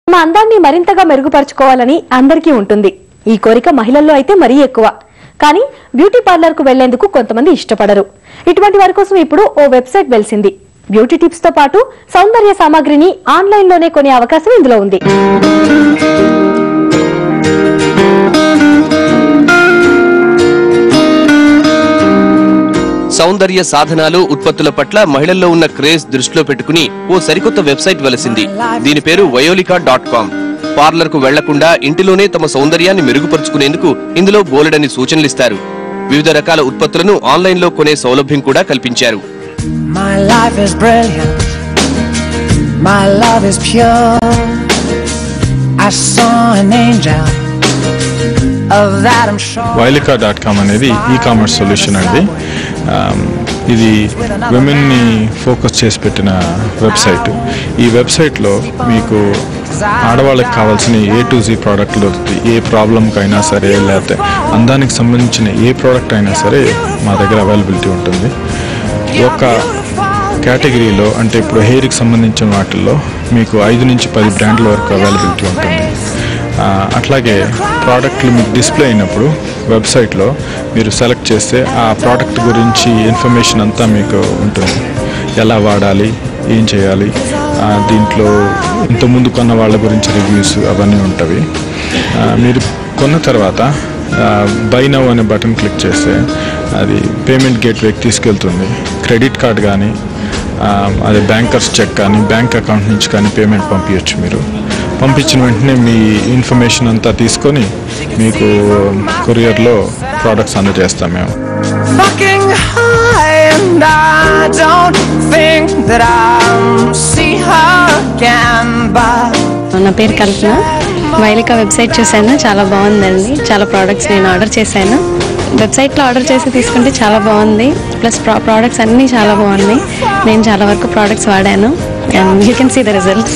తమ అందాన్ని మరింతగా మెరుగుపరుచుకోవాలని అందరికీ ఉంటుంది. ఈ కోరిక మహిళల్లో అయితే మరీ ఎక్కువ. కానీ బ్యూటీ పార్లర్ కు వెళ్లేందుకు కొంతమంది ఇష్టపడరు. ఇటువంటి వారి కోసం ఇప్పుడు ఓ వెబ్సైట్ వెలిసింది. బ్యూటీ టిప్స్ తో పాటు సౌందర్య సామాగ్రిని ఆన్లైన్ లోనే కొనే అవకాశం ఇందులో ఉంది. సౌందర్య సాధనాలు ఉత్పత్తుల పట్ల మహిళల్లో ఉన్న క్రేజ్ దృష్టిలో పెట్టుకుని ఓ సరికొత్త వెబ్సైట్ వెలసింది. దీని పేరు Violica.com. పార్లర్ కు వెళ్లకుండా ఇంటిలోనే తమ సౌందర్యాన్ని మెరుగుపరుచుకునేందుకు ఇందులో బోలెడని సూచనలిస్తారు. వివిధ రకాల ఉత్పత్తులను ఆన్లైన్ లో కొనే సౌలభ్యం కూడా కల్పించారు. Violica.com అనేది ఈ-కామర్స్ సొల్యూషన్ అండి. ఇది విమెన్ ని ఫోకస్ చేసి పెట్టిన వెబ్సైట్. ఈ వెబ్సైట్లో మీకు ఆడవాళ్ళకి కావాల్సిన A to Z ప్రోడక్ట్లు దొరుకుతాయి. ఏ ప్రాబ్లంకైనా సరే, లేకపోతే అందానికి సంబంధించిన ఏ ప్రోడక్ట్ అయినా సరే మా దగ్గర అవైలబిలిటీ ఉంటుంది. ఒక కేటగిరీలో అంటే ఇప్పుడు హెయిర్కి సంబంధించిన వాటిల్లో మీకు 5 నుంచి 10 బ్రాండ్ల వరకు అవైలబిలిటీ ఉంటుంది. అట్లాగే ప్రోడక్ట్లు మీకు డిస్ప్లే అయినప్పుడు వెబ్సైట్లో మీరు సెలెక్ట్ చేస్తే ఆ ప్రోడక్ట్ గురించి ఇన్ఫర్మేషన్ అంతా మీకు ఉంటుంది. ఎలా వాడాలి, ఏం చేయాలి, దీంట్లో ఇంతకుముందు కొన్న వాళ్ళ గురించి రివ్యూస్ అవన్నీ ఉంటాయి. మీరు కొన్న తర్వాత బై నౌ అనే బటన్ క్లిక్ చేస్తే అది పేమెంట్ గేట్వేకి తీసుకెళ్తుంది. క్రెడిట్ కార్డ్ కానీ, అదే బ్యాంకర్స్ చెక్ కానీ, బ్యాంక్ అకౌంట్ నుంచి కానీ పేమెంట్ పంపించచ్చు. మీరు పంపించిన వెంటనే మీ ఇన్ఫర్మేషన్ అంతా తీసుకొని మీకు కొరియర్లో ప్రోడక్ట్స్ అందజేస్తాం మేము. నా పేరు కల్పన. వైలికా వెబ్సైట్ చూశాను, చాలా బాగుందండి. చాలా ప్రోడక్ట్స్ నేను ఆర్డర్ చేశాను. వెబ్సైట్లో ఆర్డర్ చేసి తీసుకుంటే చాలా బాగుంది. ప్లస్ ప్రోడక్ట్స్ అన్నీ చాలా బాగున్నాయి. నేను చాలా వరకు ప్రోడక్ట్స్ వాడాను. And you can see the results.